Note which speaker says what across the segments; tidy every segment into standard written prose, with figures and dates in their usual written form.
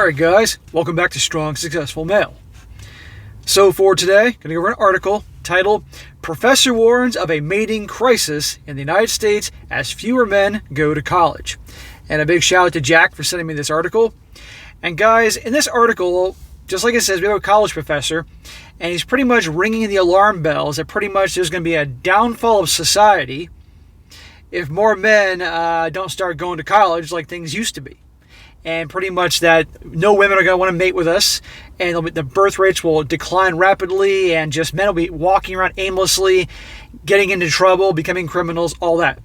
Speaker 1: Alright guys, welcome back to Strong Successful Male. So for today, I'm going to go over an article titled Professor Warns of a Mating Crisis in the United States as Fewer Men Go to College. And a big shout out to Jack for sending me this article. And guys, in this article, just like it says, we have a college professor, and he's pretty much ringing the alarm bells that pretty much there's going to be a downfall of society if more men don't start going to college like things used to be. And pretty much that no women are going to want to mate with us, and the birth rates will decline rapidly, and just men will be walking around aimlessly, getting into trouble, becoming criminals, all that.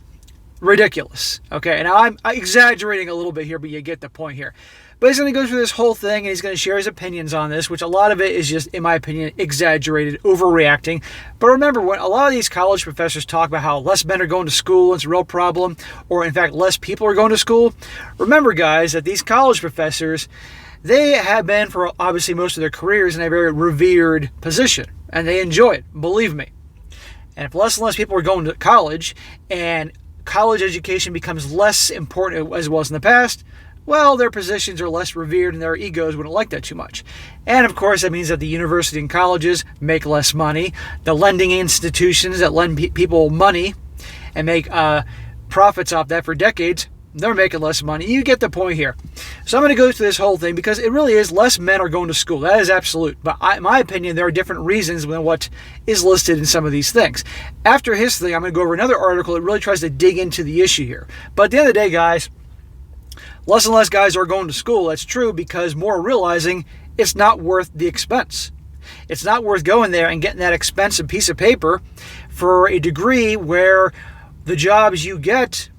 Speaker 1: Ridiculous. Okay, and I'm exaggerating a little bit here, but you get the point here. But he's going to go through this whole thing, and he's going to share his opinions on this, which a lot of it is just, in my opinion, exaggerated, overreacting. But remember, when a lot of these college professors talk about how less men are going to school, it's a real problem, or in fact, less people are going to school, remember, guys, that these college professors, they have been for obviously most of their careers in a very revered position, and they enjoy it, believe me. And if less and less people are going to college, and college education becomes less important as it was in the past, well, their positions are less revered and their egos wouldn't like that too much. And of course, that means that the university and colleges make less money. The lending institutions that lend people money and make profits off that for decades, they're making less money. You get the point here. So I'm going to go through this whole thing because it really is less men are going to school. That is absolute. But in my opinion, there are different reasons than what is listed in some of these things. After his thing, I'm going to go over another article that really tries to dig into the issue here. But at the end of the day, guys, less and less guys are going to school. That's true because more are realizing it's not worth the expense. It's not worth going there and getting that expensive piece of paper for a degree where the jobs you get,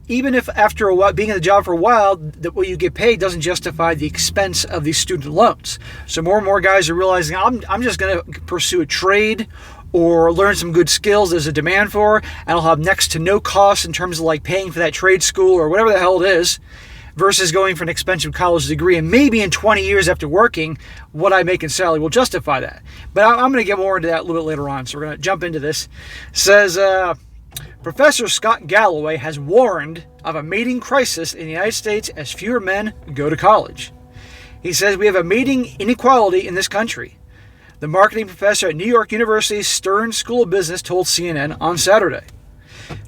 Speaker 1: even if after a while, being in the job for a while, what you get paid doesn't justify the expense of these student loans. So more and more guys are realizing, I'm just going to pursue a trade or learn some good skills there's a demand for, and I'll have next to no cost in terms of like paying for that trade school or whatever the hell it is, versus going for an expensive college degree. And maybe in 20 years after working, what I make in salary will justify that. But I'm going to get more into that a little bit later on, so we're going to jump into this. It says, Professor Scott Galloway has warned of a mating crisis in the United States as fewer men go to college. He says we have a mating inequality in this country. The marketing professor at New York University's Stern School of Business told CNN on Saturday.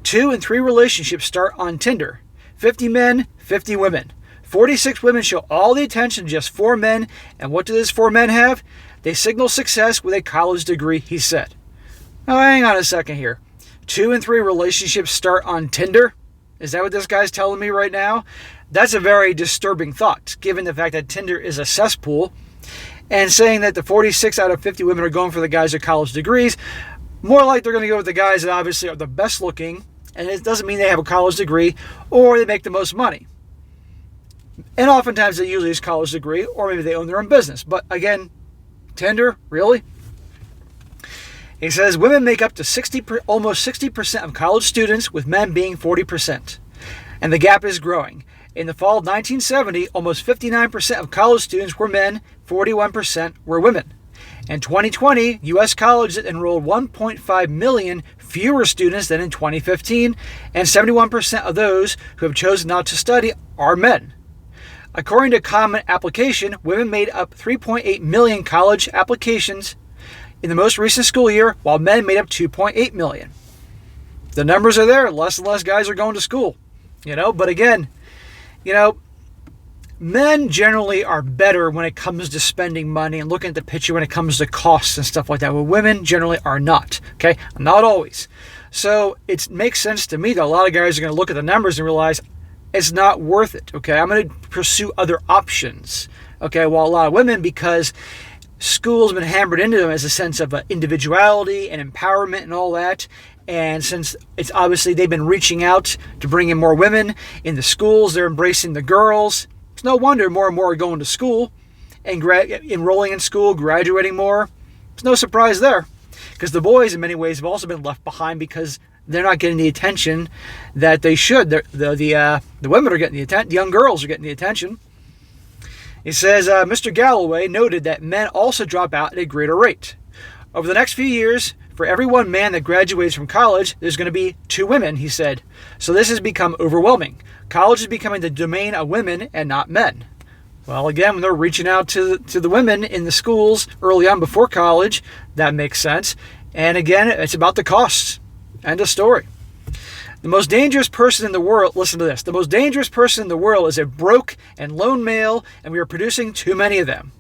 Speaker 1: 2 in 3 relationships start on Tinder. 50 men, 50 women. 46 women show all the attention to just 4 men. And what do those 4 men have? They signal success with a college degree, he said. Oh, hang on a second here. 2 in 3 relationships start on Tinder? Is that what this guy's telling me right now? That's a very disturbing thought, given the fact that Tinder is a cesspool. And saying that the 46 out of 50 women are going for the guys with college degrees, more like they're going to go with the guys that obviously are the best looking, and it doesn't mean they have a college degree or they make the most money. And oftentimes they usually use college degree, or maybe they own their own business. But again, Tinder, really? He says women make up to almost 60% of college students, with men being 40%. And the gap is growing. In the fall of 1970, almost 59% of college students were men, 41% were women. In 2020, U.S. colleges enrolled 1.5 million fewer students than in 2015, and 71% of those who have chosen not to study are men. According to Common Application, women made up 3.8 million college applications in the most recent school year, while men made up 2.8 million. The numbers are there. Less and less guys are going to school. But again, men generally are better when it comes to spending money and looking at the picture when it comes to costs and stuff like that. But women generally are not. Okay? Not always. So it makes sense to me that a lot of guys are going to look at the numbers and realize it's not worth it. Okay? I'm going to pursue other options. Okay? While a lot of women, because school's been hammered into them as a sense of individuality and empowerment and all that. And since it's obviously they've been reaching out to bring in more women in the schools, they're embracing the girls. It's no wonder more and more are going to school and enrolling in school, graduating more. There's no surprise there, because the boys in many ways have also been left behind because they're not getting the attention that they should. The women are getting the attention. The young girls are getting the attention. He says, Mr. Galloway noted that men also drop out at a greater rate. Over the next few years, for every 1 man that graduates from college, there's going to be 2 women, he said. So this has become overwhelming. College is becoming the domain of women and not men. Well, again, when they're reaching out to the women in the schools early on before college, that makes sense. And again, it's about the costs. End of story. The most dangerous person in the world, listen to this, the most dangerous person in the world is a broke and lone male, and we are producing too many of them.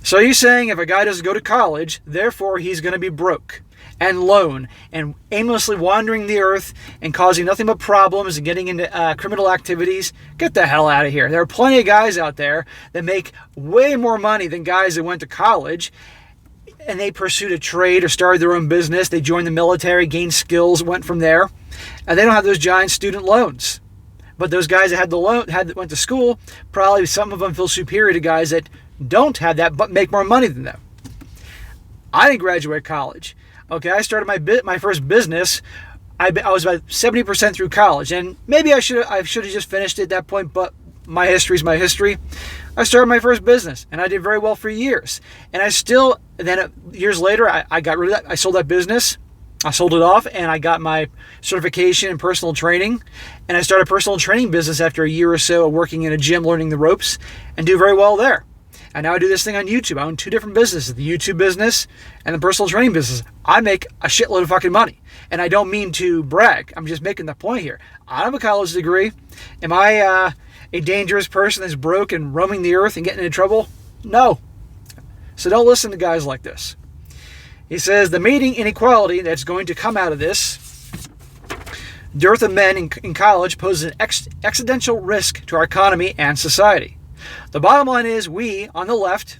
Speaker 1: So you're saying if a guy doesn't go to college, therefore he's going to be broke and lone and aimlessly wandering the earth and causing nothing but problems and getting into criminal activities? Get the hell out of here. There are plenty of guys out there that make way more money than guys that went to college, and they pursued a trade or started their own business. They joined the military, gained skills, went from there, and they don't have those giant student loans. But those guys that had the loan, went to school, probably some of them feel superior to guys that don't have that but make more money than them. I didn't graduate college. Okay, I started my first business. I was about 70% through college, and maybe I should have just finished at that point. But my history is my history. I started my first business, and I did very well for years. And years later, I got rid of that. I sold that business. I sold it off, and I got my certification in personal training. And I started a personal training business after a year or so of working in a gym, learning the ropes, and do very well there. And now I do this thing on YouTube. I own two different businesses, the YouTube business and the personal training business. I make a shitload of fucking money. And I don't mean to brag. I'm just making the point here. I don't have a college degree. Am I a dangerous person that's broke and roaming the earth and getting into trouble? No. So don't listen to guys like this. He says the mating inequality that's going to come out of this dearth of men in college poses an existential risk to our economy and society. The bottom line is we, on the left,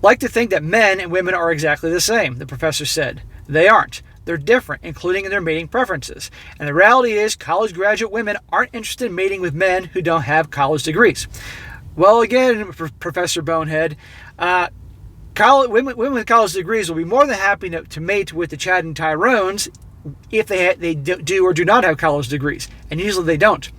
Speaker 1: like to think that men and women are exactly the same, the professor said. They aren't. They're different, including in their mating preferences. And the reality is college graduate women aren't interested in mating with men who don't have college degrees. Well, again, Professor Bonehead, women with college degrees will be more than happy to mate with the Chad and Tyrones if they do or do not have college degrees. And usually they don't.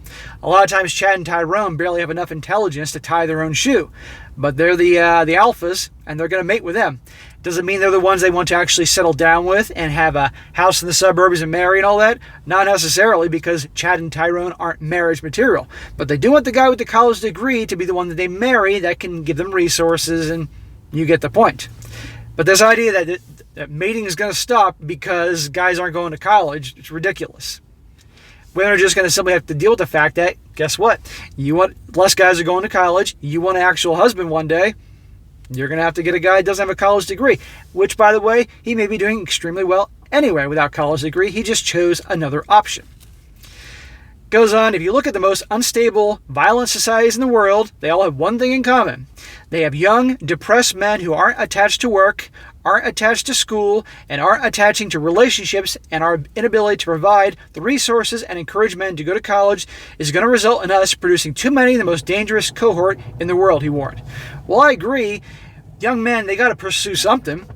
Speaker 1: A lot of times Chad and Tyrone barely have enough intelligence to tie their own shoe. But they're the alphas, and they're going to mate with them. Doesn't mean they're the ones they want to actually settle down with and have a house in the suburbs and marry and all that. Not necessarily, because Chad and Tyrone aren't marriage material. But they do want the guy with the college degree to be the one that they marry that can give them resources, and you get the point. But this idea that mating is going to stop because guys aren't going to college, it's ridiculous. Women are just going to simply have to deal with the fact that, guess what? Less guys are going to college. You want an actual husband one day. You're going to have to get a guy that doesn't have a college degree, which, by the way, he may be doing extremely well anyway without college degree. He just chose another option. Goes on, if you look at the most unstable, violent societies in the world, they all have one thing in common. They have young, depressed men who aren't attached to work, aren't attached to school, and aren't attaching to relationships, and our inability to provide the resources and encourage men to go to college is going to result in us producing too many, the most dangerous cohort in the world, he warned. Well, I agree. Young men, they got to pursue something.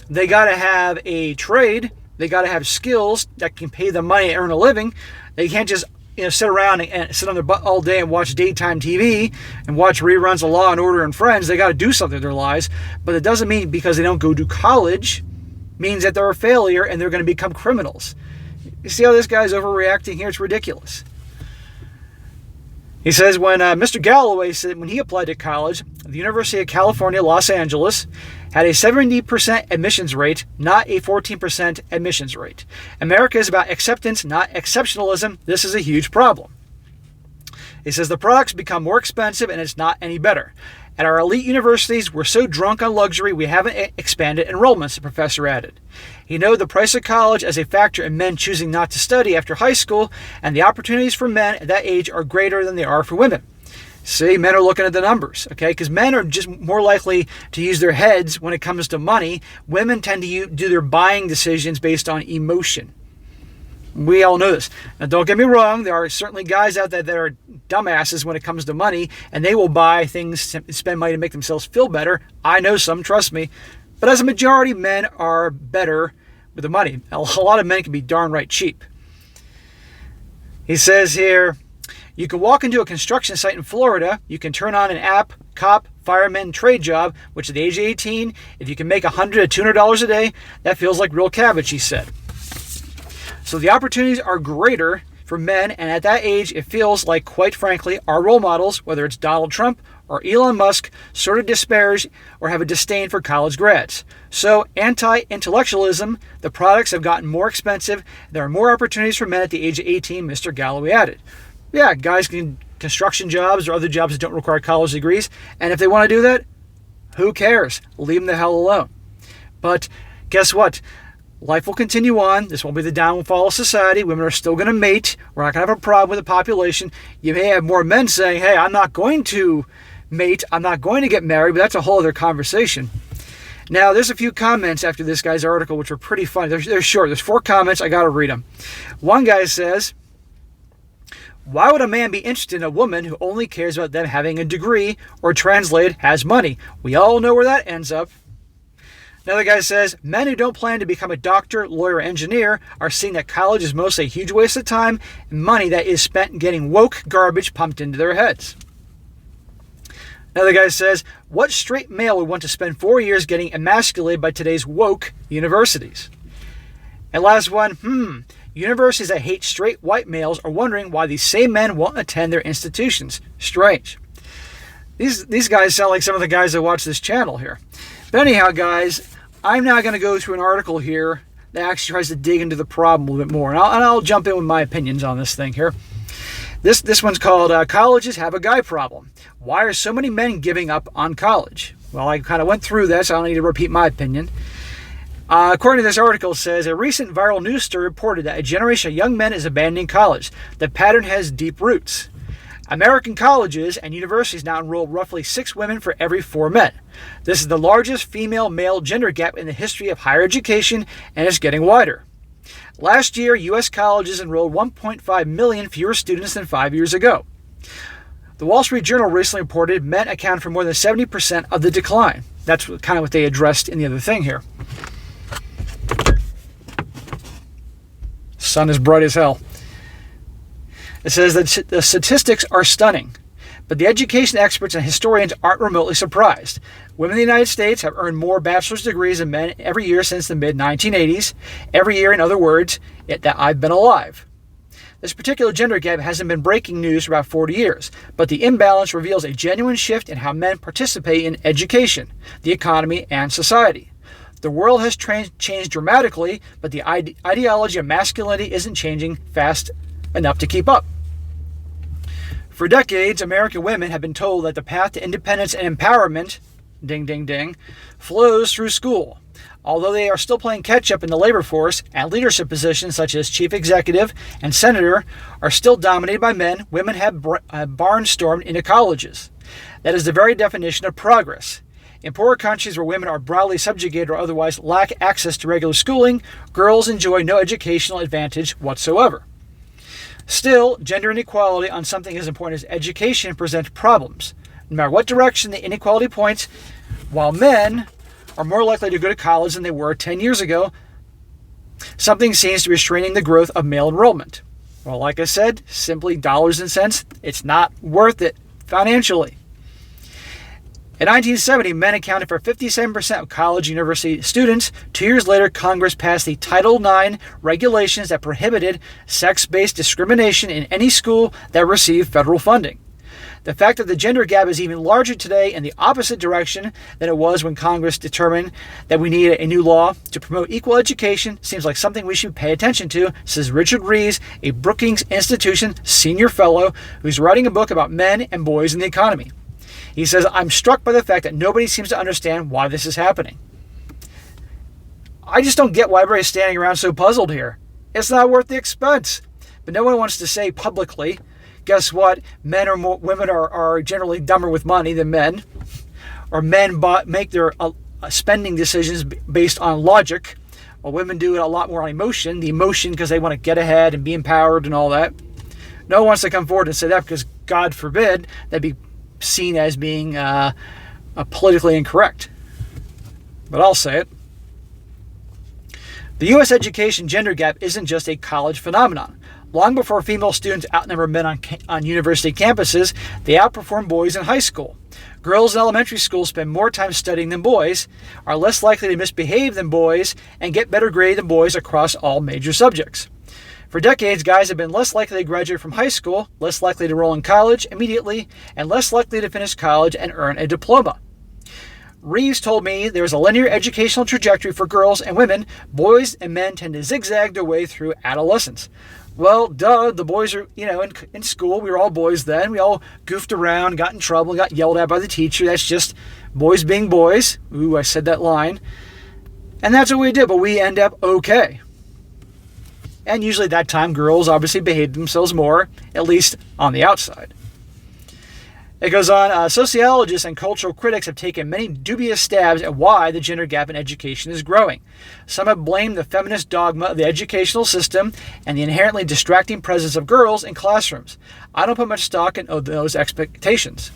Speaker 1: They got to have a trade. They got to have skills that can pay them money and earn a living. They can't just sit around and sit on their butt all day and watch daytime TV and watch reruns of Law and Order and Friends. They got to do something in their lives. But it doesn't mean because they don't go to college means that they're a failure and they're going to become criminals. You see how this guy's overreacting here? It's ridiculous. He says when Mr. Galloway said when he applied to college, the University of California, Los Angeles, had a 70% admissions rate, not a 14% admissions rate. America is about acceptance, not exceptionalism. This is a huge problem. He says the products become more expensive and it's not any better. At our elite universities, we're so drunk on luxury we haven't expanded enrollments, the professor added. He noted the price of college as a factor in men choosing not to study after high school, and the opportunities for men at that age are greater than they are for women. See, men are looking at the numbers, okay? Because men are just more likely to use their heads when it comes to money. Women tend to do their buying decisions based on emotion. We all know this. Now, don't get me wrong. There are certainly guys out there that are dumbasses when it comes to money, and they will buy things to spend money to make themselves feel better. I know some, trust me. But as a majority, men are better with the money. A lot of men can be darn right cheap. He says here, you can walk into a construction site in Florida. You can turn on an app, cop, fireman, trade job, which at the age of 18, if you can make $100 to $200 a day, that feels like real cabbage, he said. So the opportunities are greater for men, and at that age, it feels like, quite frankly, our role models, whether it's Donald Trump or Elon Musk, sort of disparage or have a disdain for college grads. So, anti-intellectualism, the products have gotten more expensive. There are more opportunities for men at the age of 18, Mr. Galloway added. Yeah, guys can construction jobs or other jobs that don't require college degrees, and if they want to do that, who cares? Leave them the hell alone. But guess what? Life will continue on. This won't be the downfall of society. Women are still going to mate. We're not going to have a problem with the population. You may have more men saying, hey, I'm not going to mate. I'm not going to get married, but that's a whole other conversation. Now, there's a few comments after this guy's article, which are pretty funny. They're short. There's 4 comments. I got to read them. One guy says, why would a man be interested in a woman who only cares about them having a degree, or translated, has money? We all know where that ends up. Another guy says, men who don't plan to become a doctor, lawyer, or engineer are seeing that college is mostly a huge waste of time and money that is spent getting woke garbage pumped into their heads. Another guy says, what straight male would want to spend 4 years getting emasculated by today's woke universities? And last one, universities that hate straight white males are wondering why these same men won't attend their institutions. Strange. These guys sound like some of the guys that watch this channel here. But anyhow, guys, I'm now going to go through an article here that actually tries to dig into the problem a little bit more. And I'll jump in with my opinions on this thing here. This one's called Colleges Have a Guy Problem. Why are so many men giving up on college? Well, I kind of went through this. I don't need to repeat my opinion. According to this article, it says, a recent viral news story reported that a generation of young men is abandoning college. The pattern has deep roots. American colleges and universities now enroll roughly 6 women for every 4 men. This is the largest female-male gender gap in the history of higher education, and it's getting wider. Last year, U.S. colleges enrolled 1.5 million fewer students than 5 years ago. The Wall Street Journal recently reported men account for more than 70% of the decline. That's kind of what they addressed in the other thing here. Sun is bright as hell. It says that the statistics are stunning, but the education experts and historians aren't remotely surprised. Women in the United States have earned more bachelor's degrees than men every year since the mid-1980s. Every year, in other words, that I've been alive. This particular gender gap hasn't been breaking news for about 40 years, but the imbalance reveals a genuine shift in how men participate in education, the economy, and society. The world has changed dramatically, but the ideology of masculinity isn't changing fast enough to keep up. For decades, American women have been told that the path to independence and empowerment, ding, ding, ding, flows through school. Although they are still playing catch-up in the labor force, and leadership positions such as chief executive and senator are still dominated by men, women have barnstormed into colleges. That is the very definition of progress. In poorer countries where women are broadly subjugated or otherwise lack access to regular schooling, girls enjoy no educational advantage whatsoever. Still, gender inequality on something as important as education presents problems. No matter what direction the inequality points, while men are more likely to go to college than they were 10 years ago, something seems to be restraining the growth of male enrollment. Well, like I said, simply dollars and cents, it's not worth it financially. In 1970, men accounted for 57% of college university students. 2 years later, Congress passed the Title IX regulations that prohibited sex-based discrimination in any school that received federal funding. The fact that the gender gap is even larger today in the opposite direction than it was when Congress determined that we need a new law to promote equal education seems like something we should pay attention to, says Richard Rees, a Brookings Institution senior fellow who's writing a book about men and boys in the economy. He says, I'm struck by the fact that nobody seems to understand why this is happening. I just don't get why everybody's standing around so puzzled here. It's not worth the expense. But no one wants to say publicly, guess what? Women are generally dumber with money than men. Or men make their spending decisions based on logic. While women do it a lot more on emotion. The emotion because they want to get ahead and be empowered and all that. No one wants to come forward and say that because, God forbid, that'd be seen as being politically incorrect. But I'll say it. The U.S. education gender gap isn't just a college phenomenon. Long before female students outnumbered men on university campuses, they outperformed boys in high school. Girls in elementary school spend more time studying than boys, are less likely to misbehave than boys, and get better grades than boys across all major subjects. For decades, guys have been less likely to graduate from high school, less likely to enroll in college immediately, and less likely to finish college and earn a diploma. Reeves told me there is a linear educational trajectory for girls and women. Boys and men tend to zigzag their way through adolescence. Well, duh, the boys are, in school, we were all boys then. We all goofed around, got in trouble, got yelled at by the teacher. That's just boys being boys. Ooh, I said that line. And that's what we did, but we end up okay. And usually at that time, girls obviously behaved themselves more, at least on the outside. It goes on, sociologists and cultural critics have taken many dubious stabs at why the gender gap in education is growing. Some have blamed the feminist dogma of the educational system and the inherently distracting presence of girls in classrooms. I don't put much stock in those explanations.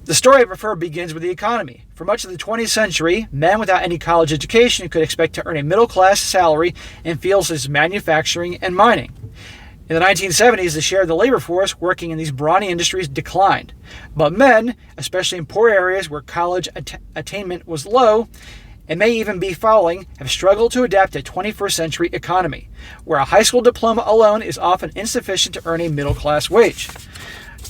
Speaker 1: The story I prefer begins with the economy. For much of the 20th century, men without any college education could expect to earn a middle-class salary in fields such as manufacturing and mining. In the 1970s, the share of the labor force working in these brawny industries declined. But men, especially in poor areas where college attainment was low, and may even be falling, have struggled to adapt to a 21st century economy, where a high school diploma alone is often insufficient to earn a middle-class wage.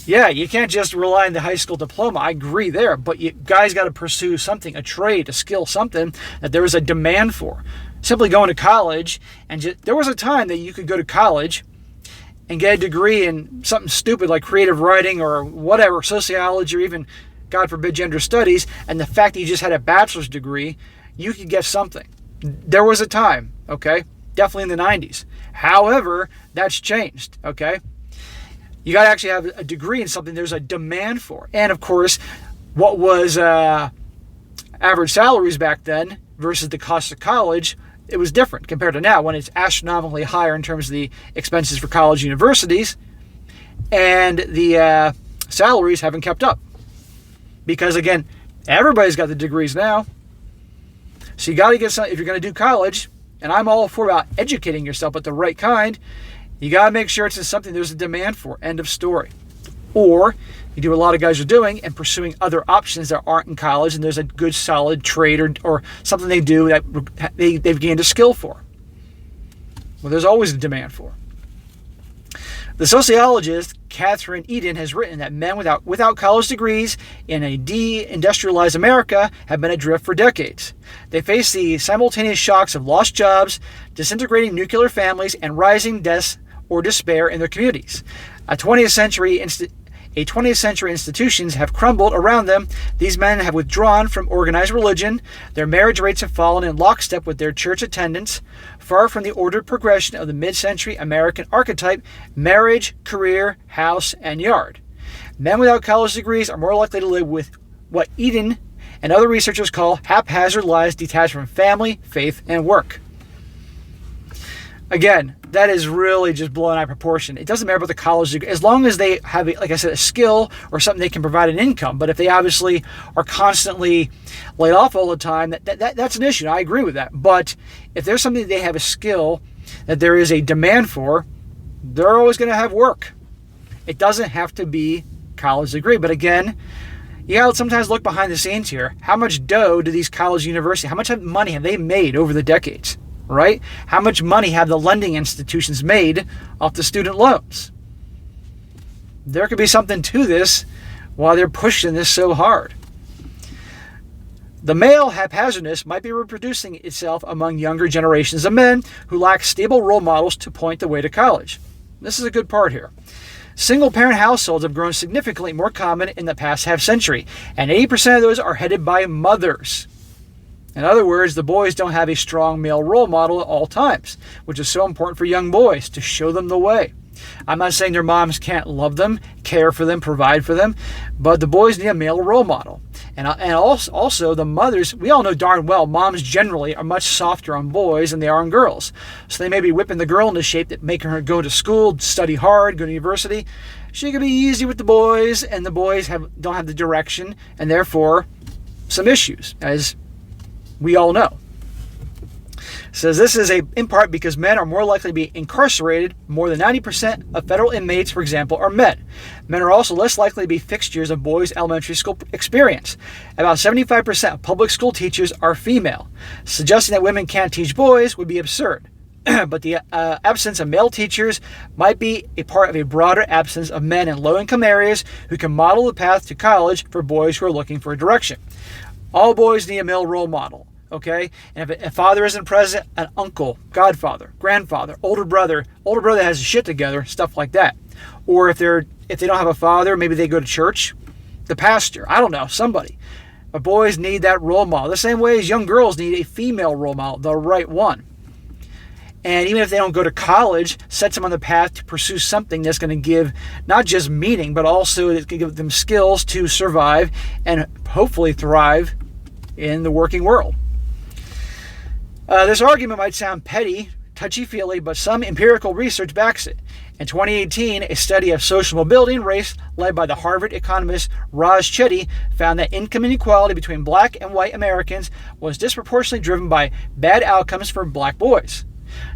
Speaker 1: Yeah, you can't just rely on the high school diploma. I agree there, but you guys got to pursue something, a trade, a skill, something that there is a demand for. Simply going to college, and there was a time that you could go to college and get a degree in something stupid like creative writing or whatever, sociology, or even, God forbid, gender studies, and the fact that you just had a bachelor's degree, you could get something. There was a time, okay? Definitely in the 90s. However, that's changed, okay? You got to actually have a degree in something there's a demand for. And, of course, what was average salaries back then versus the cost of college, it was different compared to now when it's astronomically higher in terms of the expenses for college universities, and the salaries haven't kept up. Because, again, everybody's got the degrees now. So you got to get some, if you're going to do college, and I'm all for about educating yourself, but the right kind, you got to make sure it's something there's a demand for. End of story. Or you do what a lot of guys are doing and pursuing other options that aren't in college, and there's a good solid trade or something they do that they've gained a skill for. Well, there's always a demand for. The sociologist Catherine Eden has written that men without college degrees in a de-industrialized America have been adrift for decades. They face the simultaneous shocks of lost jobs, disintegrating nuclear families, and rising deaths or despair in their communities. 20th century institutions have crumbled around them. These men have withdrawn from organized religion. Their marriage rates have fallen in lockstep with their church attendance. Far from the ordered progression of the mid-century American archetype, marriage, career, house, and yard. Men without college degrees are more likely to live with what Eden and other researchers call haphazard lives detached from family, faith, and work. Again, that is really just blowing out of proportion. It doesn't matter about the college degree, as long as they have, like I said, a skill or something they can provide an income. But if they obviously are constantly laid off all the time, that's an issue. I agree with that. But if there's something they have a skill that there is a demand for, they're always going to have work. It doesn't have to be college degree. But again, you got to sometimes look behind the scenes here. How much dough do these college universities, how much money have they made over the decades? Right? How much money have the lending institutions made off the student loans? There could be something to this while they're pushing this so hard. The male haphazardness might be reproducing itself among younger generations of men who lack stable role models to point the way to college. This is a good part here. Single-parent households have grown significantly more common in the past half-century, and 80% of those are headed by mothers. In other words, the boys don't have a strong male role model at all times, which is so important for young boys to show them the way. I'm not saying their moms can't love them, care for them, provide for them, but the boys need a male role model. And also the mothers, we all know darn well, moms generally are much softer on boys than they are on girls. So they may be whipping the girl into shape that making her go to school, study hard, go to university. She can be easy with the boys, and the boys don't have the direction, and therefore some issues, as we all know. Says this is in part because men are more likely to be incarcerated. More than 90% of federal inmates, for example, are men. Men are also less likely to be fixtures of boys' elementary school experience. About 75% of public school teachers are female. Suggesting that women can't teach boys would be absurd. but the absence of male teachers might be a part of a broader absence of men in low-income areas who can model the path to college for boys who are looking for a direction. All boys need a male role model, okay? And if a father isn't present, an uncle, godfather, grandfather, older brother has his shit together, stuff like that. Or if they don't have a father, maybe they go to church, the pastor, I don't know, somebody. But boys need that role model, the same way as young girls need a female role model, the right one. And even if they don't go to college, sets them on the path to pursue something that's going to give not just meaning, but also it can give them skills to survive and hopefully thrive in the working world. This argument might sound petty, touchy-feely, but some empirical research backs it. In 2018, a study of social mobility and race led by the Harvard economist Raj Chetty found that income inequality between black and white Americans was disproportionately driven by bad outcomes for black boys.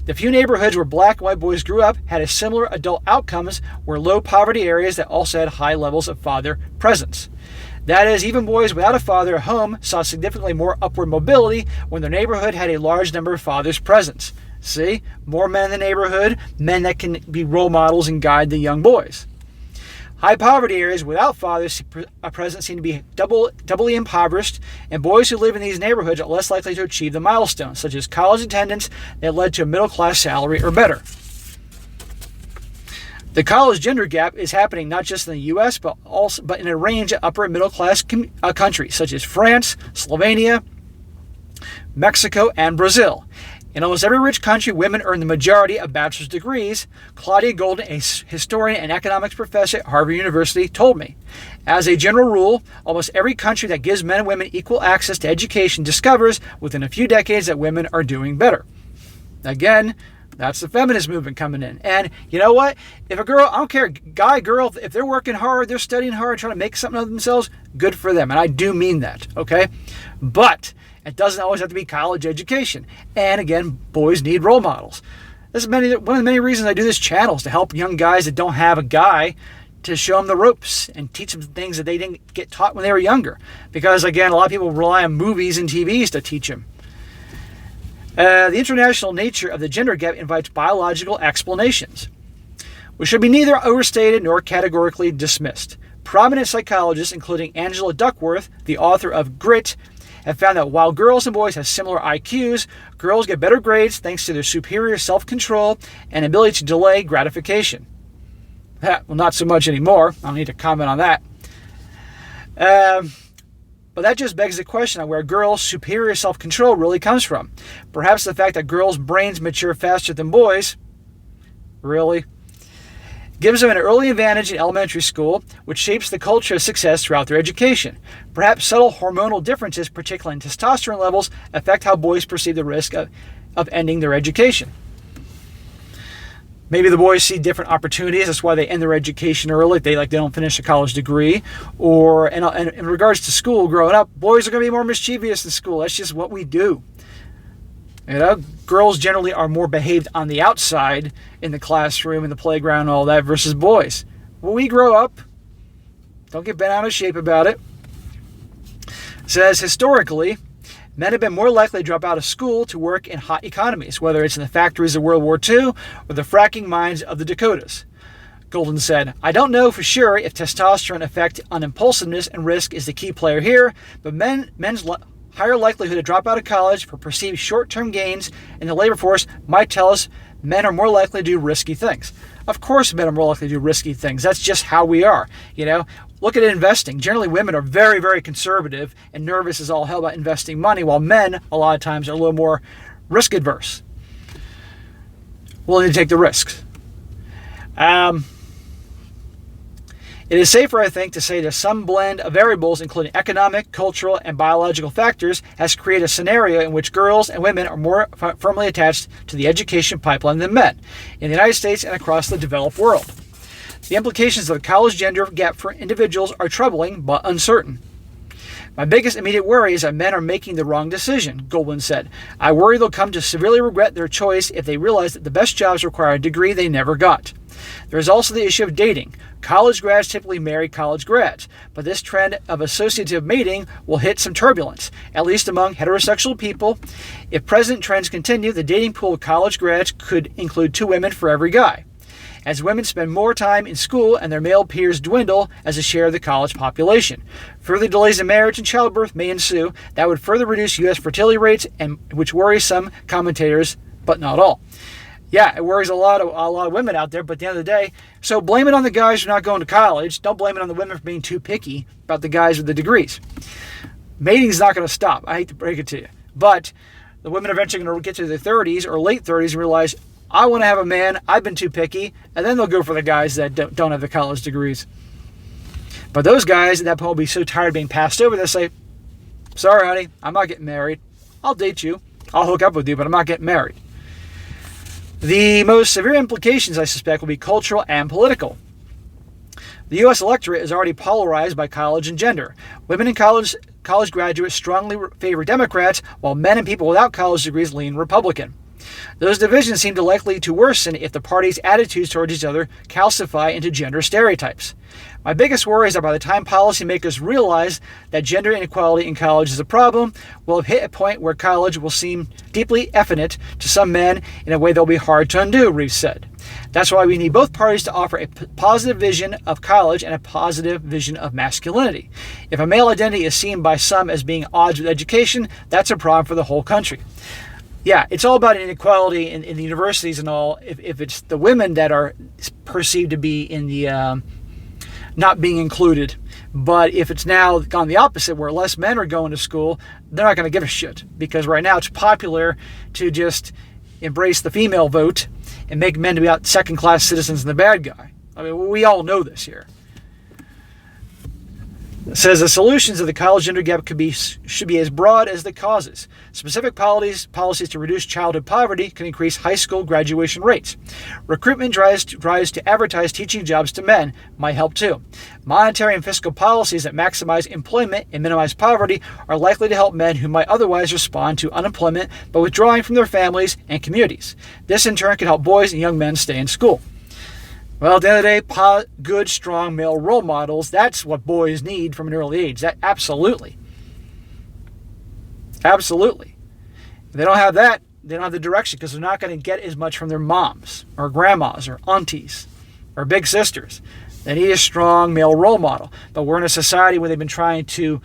Speaker 1: The few neighborhoods where black and white boys grew up had a similar adult outcomes were low poverty areas that also had high levels of father presence. That is, even boys without a father at home saw significantly more upward mobility when their neighborhood had a large number of fathers present. See? More men in the neighborhood, men that can be role models and guide the young boys. High poverty areas without fathers present seem to be doubly impoverished, and boys who live in these neighborhoods are less likely to achieve the milestones, such as college attendance that led to a middle-class salary or better. The college gender gap is happening not just in the U.S., but in a range of upper and middle-class countries, such as France, Slovenia, Mexico, and Brazil. In almost every rich country, women earn the majority of bachelor's degrees. Claudia Golden, a historian and economics professor at Harvard University, told me. As a general rule, almost every country that gives men and women equal access to education discovers within a few decades that women are doing better. Again, that's the feminist movement coming in. And you know what? If a girl, I don't care, guy, girl, if they're working hard, they're studying hard, trying to make something of themselves, good for them. And I do mean that, okay? But it doesn't always have to be college education. And again, boys need role models. This is one of the many reasons I do this channel is to help young guys that don't have a guy to show them the ropes and teach them things that they didn't get taught when they were younger. Because again, a lot of people rely on movies and TVs to teach them. The international nature of the gender gap invites biological explanations, which should be neither overstated nor categorically dismissed. Prominent psychologists, including Angela Duckworth, the author of Grit, have found that while girls and boys have similar IQs, girls get better grades thanks to their superior self-control and ability to delay gratification. Well, not so much anymore. I don't need to comment on that. But that just begs the question on where girls' superior self-control really comes from. Perhaps the fact that girls' brains mature faster than boys, really, gives them an early advantage in elementary school, which shapes the culture of success throughout their education. Perhaps subtle hormonal differences, particularly in testosterone levels, affect how boys perceive the risk of ending their education. Maybe the boys see different opportunities. That's why they end their education early. They don't finish a college degree. Or in regards to school, growing up, boys are going to be more mischievous in school. That's just what we do. You know, girls generally are more behaved on the outside in the classroom, in the playground, and all that, versus boys. When we grow up, don't get bent out of shape about it. It says historically, men have been more likely to drop out of school to work in hot economies, whether it's in the factories of World War II or the fracking mines of the Dakotas. Golden said, I don't know for sure if testosterone effect on impulsiveness and risk is the key player here, but men's higher likelihood to drop out of college for perceived short-term gains in the labor force might tell us men are more likely to do risky things. Of course men are more likely to do risky things. That's just how we are. You know, look at investing. Generally women are very, very conservative and nervous as all hell about investing money, while men a lot of times are a little more risk adverse, willing to take the risks. It is safer, I think, to say that some blend of variables, including economic, cultural, and biological factors, has created a scenario in which girls and women are more firmly attached to the education pipeline than men, in the United States and across the developed world. The implications of the college gender gap for individuals are troubling but uncertain. My biggest immediate worry is that men are making the wrong decision, Goldwyn said. I worry they'll come to severely regret their choice if they realize that the best jobs require a degree they never got. There is also the issue of dating. College grads typically marry college grads, but this trend of associative mating will hit some turbulence, at least among heterosexual people. If present trends continue, the dating pool of college grads could include 2 women for every guy. As women spend more time in school and their male peers dwindle as a share of the college population. Further delays in marriage and childbirth may ensue that would further reduce U.S. fertility rates, and which worries some commentators, but not all. Yeah, it worries a lot of women out there, but at the end of the day, so blame it on the guys who are not going to college. Don't blame it on the women for being too picky about the guys with the degrees. Mating is not going to stop. I hate to break it to you. But the women are eventually going to get to their 30s or late 30s and realize, I want to have a man, I've been too picky, and then they'll go for the guys that don't have the college degrees. But those guys at that point will be so tired of being passed over, they'll say, sorry, honey, I'm not getting married. I'll date you. I'll hook up with you, but I'm not getting married. The most severe implications, I suspect, will be cultural and political. The U.S. electorate is already polarized by college and gender. Women and college graduates strongly favor Democrats, while men and people without college degrees lean Republican. Those divisions seem likely to worsen if the parties' attitudes towards each other calcify into gender stereotypes. My biggest worry is that by the time policymakers realize that gender inequality in college is a problem, we'll have hit a point where college will seem deeply effeminate to some men in a way that will be hard to undo, Reeves said. That's why we need both parties to offer a positive vision of college and a positive vision of masculinity. If a male identity is seen by some as being at odds with education, that's a problem for the whole country. Yeah, it's all about inequality in the universities and all. If it's the women that are perceived to be in the not being included, but if it's now gone the opposite, where less men are going to school, they're not going to give a shit, because right now it's popular to just embrace the female vote and make men to be out second-class citizens and the bad guy. I mean, we all know this here. It says the solutions of the college gender gap should be as broad as the causes. Specific policies to reduce childhood poverty can increase high school graduation rates. Recruitment drives to advertise teaching jobs to men might help too. Monetary and fiscal policies that maximize employment and minimize poverty are likely to help men who might otherwise respond to unemployment by withdrawing from their families and communities. This in turn can help boys and young men stay in school. Well, at the end of the day, good, strong male role models, that's what boys need from an early age. That absolutely. Absolutely. If they don't have that, they don't have the direction, because they're not going to get as much from their moms or grandmas or aunties or big sisters. They need a strong male role model. But we're in a society where they've been trying to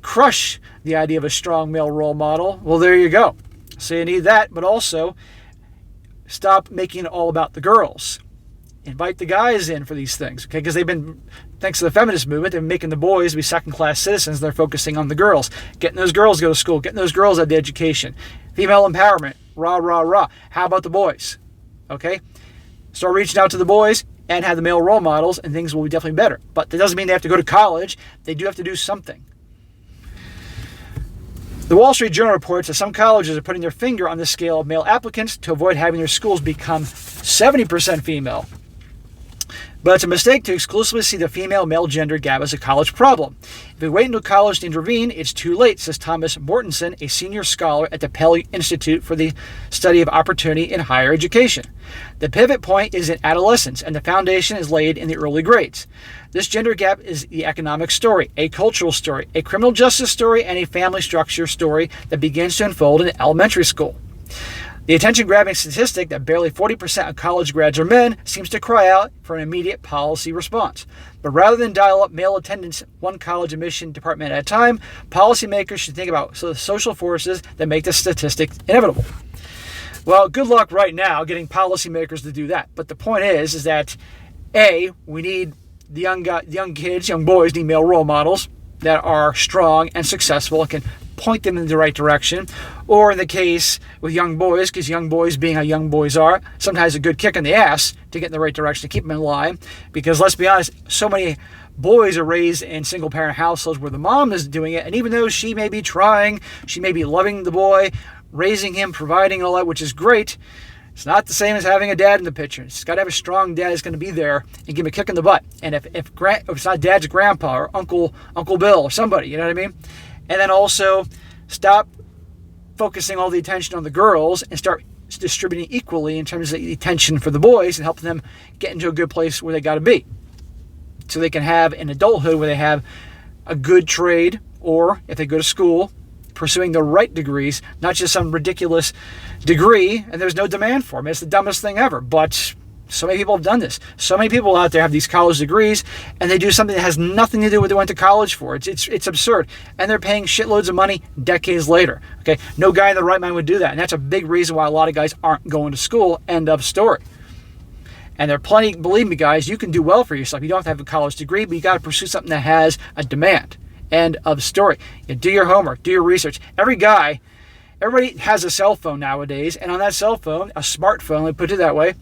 Speaker 1: crush the idea of a strong male role model. Well, there you go. So you need that, but also stop making it all about the girls. Invite the guys in for these things, okay? Because they've been, thanks to the feminist movement, they've been making the boys be second-class citizens. They're focusing on the girls, getting those girls to go to school, getting those girls out of the education. Female empowerment, rah, rah, rah. How about the boys, okay? Start reaching out to the boys and have the male role models, and things will be definitely better. But that doesn't mean they have to go to college. They do have to do something. The Wall Street Journal reports that some colleges are putting their finger on the scale of male applicants to avoid having their schools become 70% female. But it's a mistake to exclusively see the female-male gender gap as a college problem. If we wait until college to intervene, it's too late, says Thomas Mortensen, a senior scholar at the Pell Institute for the Study of Opportunity in Higher Education. The pivot point is in adolescence, and the foundation is laid in the early grades. This gender gap is the economic story, a cultural story, a criminal justice story, and a family structure story that begins to unfold in elementary school. The attention-grabbing statistic that barely 40% of college grads are men seems to cry out for an immediate policy response. But rather than dial up male attendance one college admission department at a time, policymakers should think about the social forces that make this statistic inevitable. Well, good luck right now getting policymakers to do that. But the point is that, A, we need the young kids, young boys need male role models that are strong and successful and can point them in the right direction. Or in the case with young boys, because young boys being how young boys are, sometimes a good kick in the ass to get in the right direction, to keep them in line. Because let's be honest, so many boys are raised in single-parent households where the mom is doing it, and even though she may be trying, she may be loving the boy, raising him, providing all that, which is great, it's not the same as having a dad in the picture. It's got to have a strong dad who's going to be there and give him a kick in the butt. And if it's not dad's grandpa or Uncle Bill or somebody, you know what I mean? And then also stop focusing all the attention on the girls and start distributing equally in terms of the attention for the boys and helping them get into a good place where they got to be. So they can have an adulthood where they have a good trade, or if they go to school, pursuing the right degrees, not just some ridiculous degree and there's no demand for them. It's the dumbest thing ever. But so many people have done this. So many people out there have these college degrees and they do something that has nothing to do with what they went to college for. It's absurd. And they're paying shitloads of money decades later. Okay, no guy in the right mind would do that. And that's a big reason why a lot of guys aren't going to school. End of story. And there are plenty, believe me guys, you can do well for yourself. You don't have to have a college degree, but you got to pursue something that has a demand. End of story. You do your homework, do your research. Everybody has a cell phone nowadays, and on that cell phone, a smartphone, let me put it that way,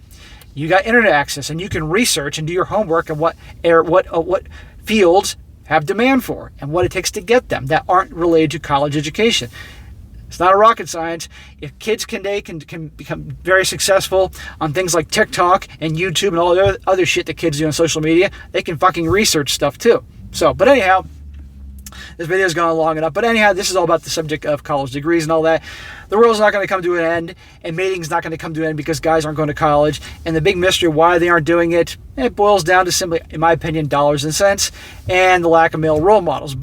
Speaker 1: you got internet access, and you can research and do your homework and what fields have demand for and what it takes to get them that aren't related to college education. It's not a rocket science. If kids can become very successful on things like TikTok and YouTube and all the other shit that kids do on social media, they can fucking research stuff too. So, but anyhow, this video's gone long enough. But anyhow, this is all about the subject of college degrees and all that. The world's not going to come to an end, and mating's not going to come to an end because guys aren't going to college. And the big mystery why they aren't doing it, it boils down to simply, in my opinion, dollars and cents and the lack of male role models.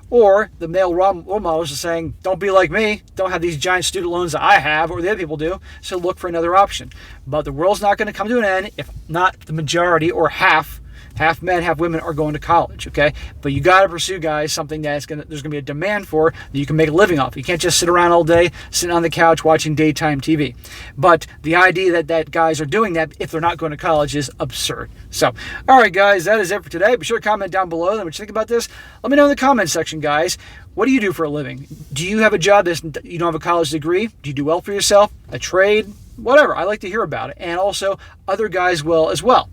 Speaker 1: Or the male role models are saying, don't be like me, don't have these giant student loans that I have or the other people do, so look for another option. But the world's not going to come to an end if not the majority or half men, half women are going to college, okay? But you got to pursue, guys, something there's going to be a demand for that you can make a living off. You can't just sit around all day, sitting on the couch watching daytime TV. But the idea that guys are doing that if they're not going to college is absurd. So, all right, guys, that is it for today. Be sure to comment down below what you think about this. Let me know in the comment section, guys. What do you do for a living? Do you have a job that you don't have a college degree? Do you do well for yourself? A trade? Whatever. I like to hear about it. And also, other guys will as well.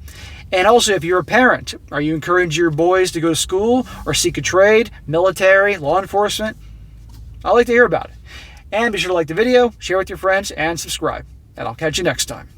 Speaker 1: And also, if you're a parent, are you encouraging your boys to go to school or seek a trade, military, law enforcement? I'd like to hear about it. And be sure to like the video, share with your friends, and subscribe. And I'll catch you next time.